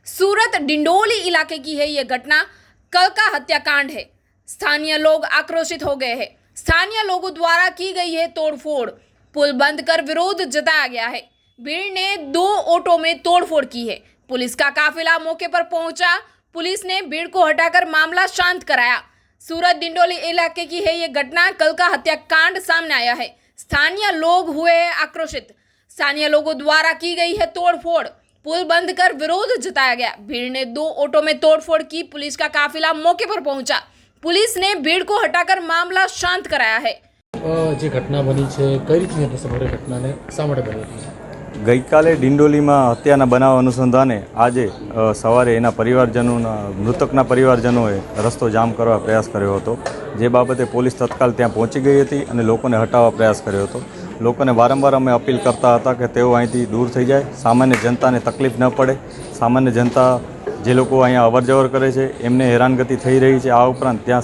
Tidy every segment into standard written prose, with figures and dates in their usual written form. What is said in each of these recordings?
सूरत डिंडोली इलाके की है ये घटना। कल का हत्याकांड है। स्थानीय लोग आक्रोशित हो गए हैं। स्थानीय लोगों द्वारा की गई है तोड़फोड़। पुल बंद कर विरोध जताया गया है। भीड़ ने 2 ऑटो में तोड़फोड़ की है। पुलिस का काफिला मौके पर पहुंचा। पुलिस ने भीड़ को हटाकर मामला शांत कराया। सूरत डिंडोली इलाके की है ये घटना। कल का हत्याकांड सामने आया है। स्थानीय लोग हुए हैं आक्रोशित। स्थानीय लोगों द्वारा की गई है तोड़फोड़। पुल बंद कर विरोध जताया गया। भीड़ ने 2 ऑटो में तोड़फोड़ की। पुलिस का काफिला मौके पर पहुंचा। पुलिस ने भीड़ को हटाकर मामला शांत कराया है। જે ઘટના બની છે કઈ રીતની હતી સમગ્ર ઘટનાને શા માટે બની હતી? ગઈકાલે ડિંડોલીમાં હત્યાના બનાવ અનુસંધાને આજે સવારે એના પરિવારજનોના મૃતકના પરિવારજનોએ રસ્તો જામ કરવા પ્રયાસ કર્યો હતો, જે બાબતે પોલીસ તત્કાલ ત્યાં પહોંચી ગઈ હતી અને લોકોને હટાવવા પ્રયાસ કર્યો હતો. લોકોને વારંવાર અમે અપીલ કરતા હતા કે તેઓ અહીંથી દૂર થઈ જાય, સામાન્ય જનતાને તકલીફ ન પડે. સામાન્ય જનતા જે લોકો અહીંયા અવરજવર કરે છે એમને હેરાનગતિ થઈ રહી છે. આ ઉપરાંત ત્યાં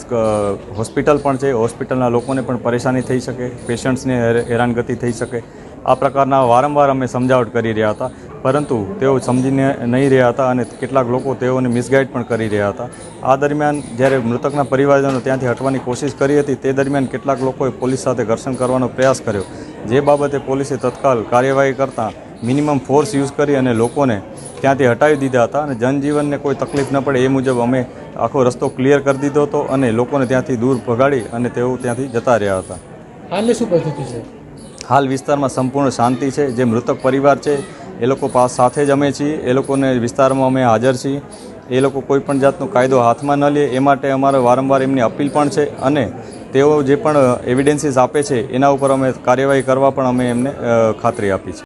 હોસ્પિટલ પણ છે, હોસ્પિટલના લોકોને પણ પરેશાની થઈ શકે, પેશન્ટ્સને હેરાનગતિ થઈ શકે. આ પ્રકારના વારંવાર અમે સમજાવટ કરી રહ્યા હતા, પરંતુ તેઓ સમજીને નહીં રહ્યા હતા અને કેટલાક લોકો તેઓને મિસગાઈડ પણ કરી રહ્યા હતા. આ દરમિયાન જ્યારે મૃતકના પરિવારજનો ત્યાંથી હટવાની કોશિશ કરી હતી, તે દરમિયાન કેટલાક લોકોએ પોલીસ સાથે ઘર્ષણ કરવાનો પ્રયાસ કર્યો, જે બાબતે પોલીસે તત્કાલ કાર્યવાહી કરતાં મિનિમમ ફોર્સ યુઝ કરી અને લોકોને ત્યાંથી હટાવી દીધા હતા અને જનજીવનને કોઈ તકલીફ ન પડે એ મુજબ અમે આખો રસ્તો ક્લિયર કરી દીધો હતો અને લોકોને ત્યાંથી દૂર ભગાડી અને તેઓ ત્યાંથી જતા રહ્યા હતા. હાલની શું પરિસ્થિતિ છે? હાલ વિસ્તારમાં સંપૂર્ણ શાંતિ છે. જે મૃતક પરિવાર છે એ લોકો સાથે જ અમે છીએ, એ લોકોને વિસ્તારમાં અમે હાજર છીએ. એ લોકો કોઈ પણ જાતનો કાયદો હાથમાં ન લે એ માટે અમારે વારંવાર એમની અપીલ પણ છે અને તેઓ જે પણ એવિડન્સીસ આપે છે એના ઉપર અમે કાર્યવાહી કરવા પણ અમે એમને ખાતરી આપી છે.